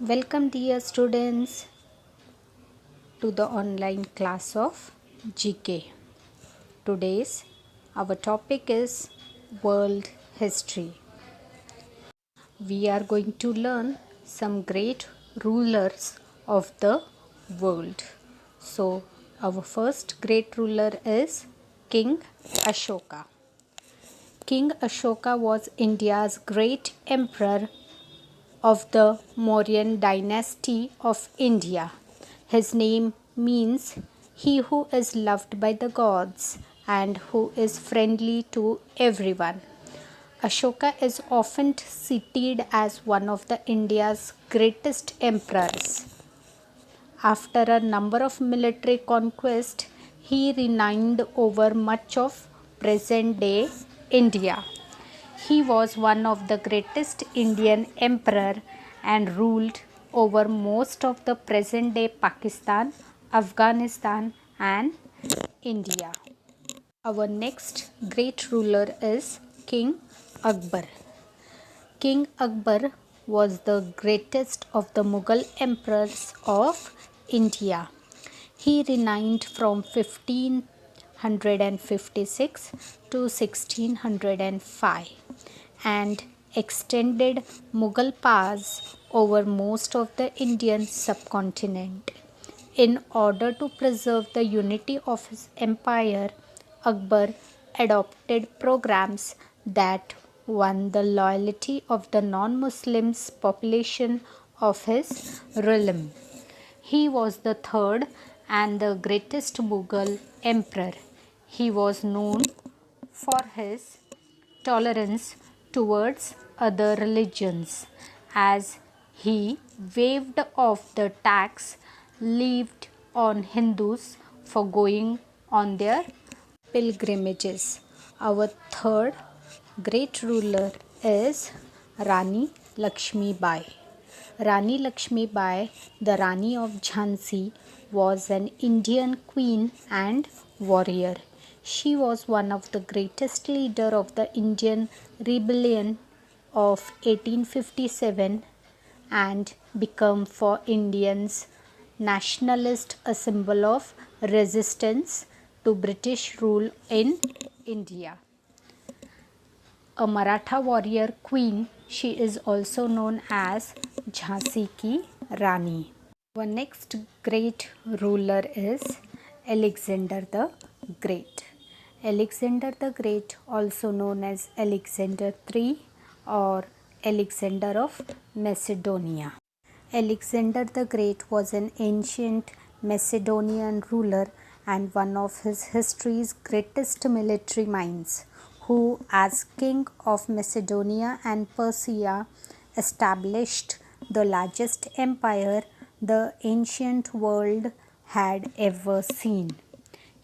Welcome, dear students, to the online class of GK. Today's our topic is World History. We are going to learn some great rulers of the world. So, our first great ruler is King Ashoka. King Ashoka was India's great emperor of the Mauryan dynasty of India. His name means he who is loved by the gods and who is friendly to everyone. Ashoka is often cited as one of the India's greatest emperors. After a number of military conquests, he reigned over much of present day India. He was one of the greatest Indian emperor and ruled over most of the present day Pakistan, Afghanistan and India. Our next great ruler is King Akbar. King Akbar was the greatest of the Mughal emperors of India. He reigned from 1556 to 1605 and extended Mughal powers over most of the Indian subcontinent. In order to preserve the unity of his empire, Akbar adopted programs that won the loyalty of the non-Muslims population of his realm. He was the third and the greatest Mughal emperor. He was known for his tolerance towards other religions as he waived off the tax levied on Hindus for going on their pilgrimages. Our third great ruler is Rani Lakshmi Bai. Rani Lakshmi Bai, the Rani of Jhansi, was an Indian queen and warrior. She was one of the greatest leader of the Indian rebellion of 1857 and became for Indians nationalist a symbol of resistance to British rule in India. A Maratha warrior queen, she is also known as Jhansi ki Rani. Our next great ruler is Alexander the Great. Alexander the Great, also known as Alexander III or Alexander of Macedonia. Alexander the Great was an ancient Macedonian ruler and one of his history's greatest military minds, who, as king of Macedonia and Persia, established the largest empire the ancient world had ever seen.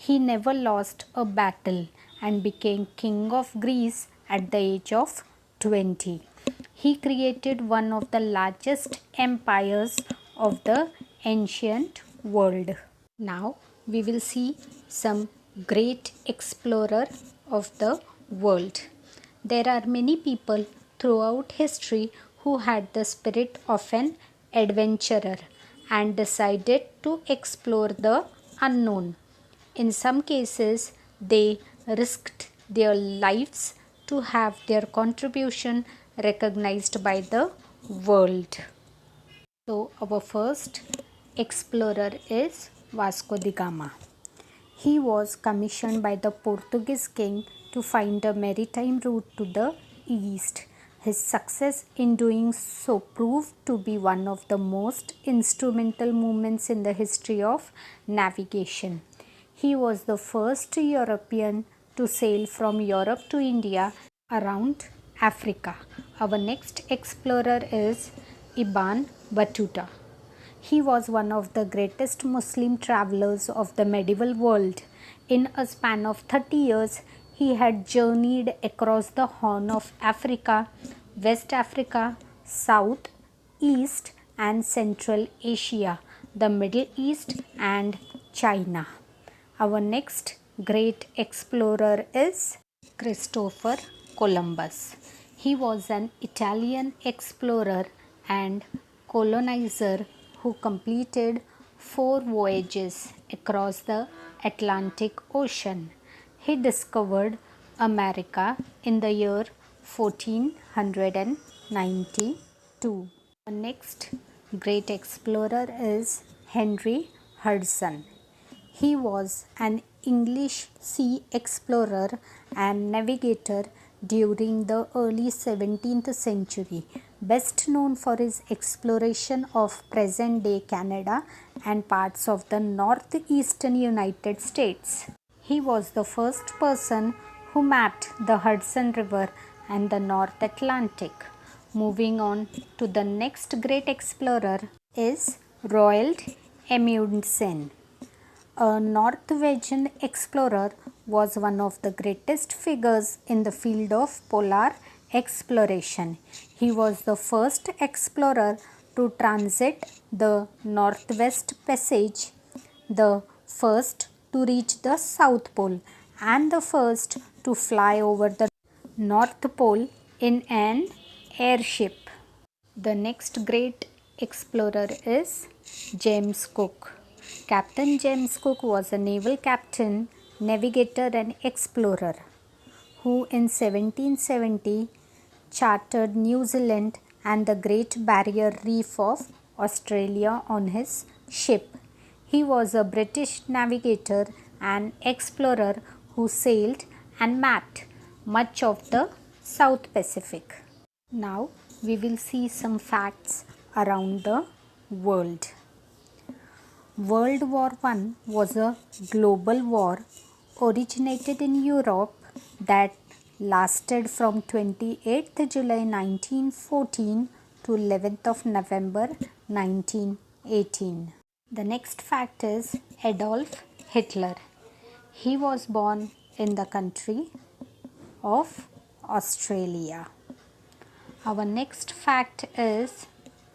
He never lost a battle and became king of Greece at the age of 20. He created one of the largest empires of the ancient world. Now we will see some great explorer of the world. There are many people throughout history who had the spirit of an adventurer and decided to explore the unknown. In some cases, they risked their lives to have their contribution recognized by the world. So, our first explorer is Vasco da Gama. He was commissioned by the Portuguese king to find a maritime route to the east. His success in doing so proved to be one of the most instrumental moments in the history of navigation. He was the first European to sail from Europe to India around Africa. Our next explorer is Ibn Battuta. He was one of the greatest Muslim travelers of the medieval world. In a span of 30 years, he had journeyed across the Horn of Africa, West Africa, South, East and Central Asia, the Middle East and China. Our next great explorer is Christopher Columbus. He was an Italian explorer and colonizer who completed 4 voyages across the Atlantic Ocean. He discovered America in the year 1492. The next great explorer is Henry Hudson. He was an English sea explorer and navigator during the early 17th century, best known for his exploration of present day Canada and parts of the northeastern United States. He was the first person who mapped the Hudson River and the North Atlantic. Moving on to the next great explorer is Roald Amundsen. A Norwegian explorer, was one of the greatest figures in the field of polar exploration. He was the first explorer to transit the Northwest Passage, the first to reach the South Pole, and the first to fly over the North Pole in an airship. The next great explorer is James Cook. Captain James Cook was a naval captain, navigator, and explorer who in 1770 charted New Zealand and the Great Barrier Reef of Australia on his ship. He was a British navigator and explorer who sailed and mapped much of the South Pacific. Now we will see some facts around the world. World War I was a global war originated in Europe that lasted from 28th July 1914 to 11th of November 1918. The next fact is Adolf Hitler. He was born in the country of Australia. Our next fact is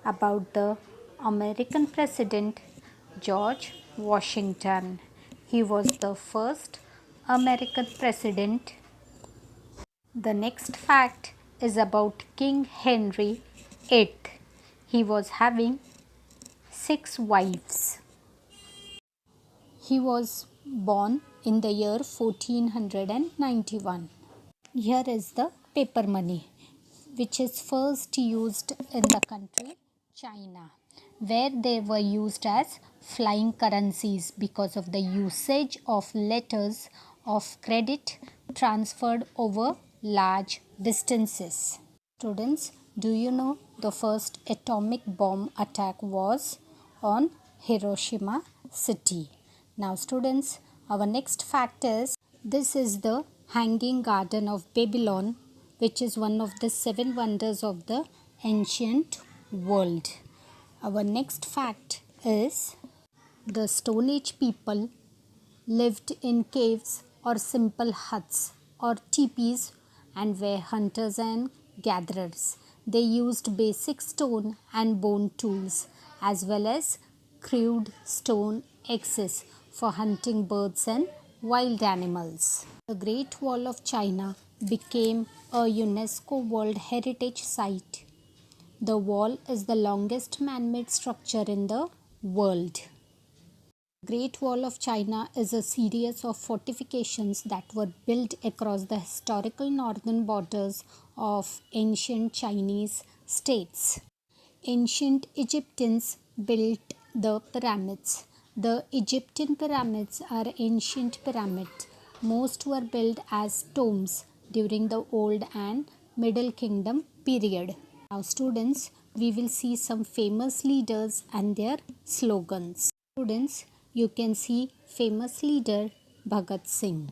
about the American president George Washington. He was the first American president. The next fact is about King Henry VIII. He was having 6 wives. He was born in the year 1491. Here is the paper money, which is first used in the country China, where they were used as flying currencies because of the usage of letters of credit transferred over large distances. Students, do you know the first atomic bomb attack was on Hiroshima city? Now students, our next fact is this is the Hanging Garden of Babylon, which is one of the 7 wonders of the ancient world. Our next fact is the Stone Age people lived in caves or simple huts or teepees and were hunters and gatherers. They used basic stone and bone tools as well as crude stone axes for hunting birds and wild animals. The Great Wall of China became a UNESCO World Heritage Site. The wall is the longest man-made structure in the world. Great Wall of China is a series of fortifications that were built across the historical northern borders of ancient Chinese states. Ancient Egyptians built the pyramids. The Egyptian pyramids are ancient pyramids. Most were built as tombs during the Old and Middle Kingdom period. Now students, we will see some famous leaders and their slogans. Students, you can see famous leader Bhagat Singh.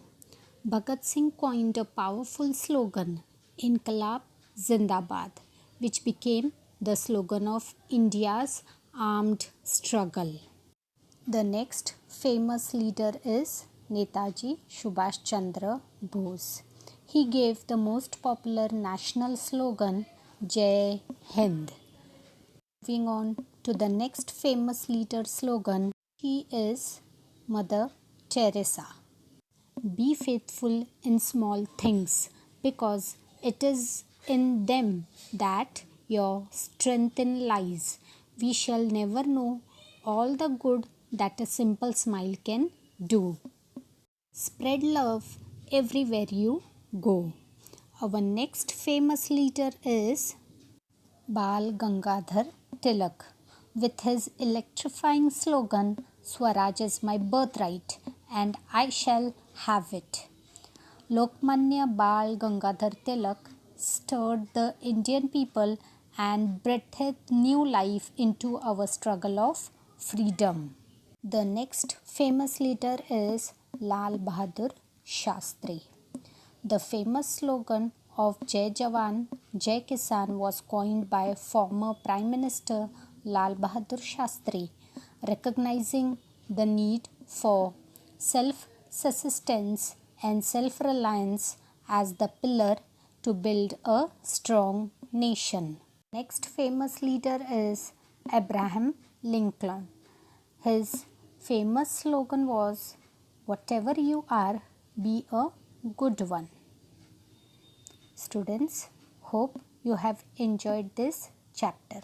Bhagat Singh coined a powerful slogan, Inqilab Zindabad, which became the slogan of India's armed struggle. The next famous leader is Netaji Subhash Chandra Bose. He gave the most popular national slogan, Jai Hind. Moving on to the next famous leader slogan, she is Mother Teresa. Be faithful in small things because it is in them that your strength lies. we shall never know all the good that a simple smile can do. Spread love everywhere you go. Our next famous leader is Bal Gangadhar Tilak with his electrifying slogan Swaraj is my birthright and I shall have it. Lokmanya Bal Gangadhar Tilak stirred the Indian people and breathed new life into our struggle of freedom. The next famous leader is Lal Bahadur Shastri. The famous slogan of Jai Jawan, Jai Kisan was coined by former Prime Minister Lal Bahadur Shastri, recognizing the need for self-sustenance and self-reliance as the pillar to build a strong nation. Next famous leader is Abraham Lincoln. His famous slogan was, "Whatever you are, be a good one." Students, hope you have enjoyed this chapter.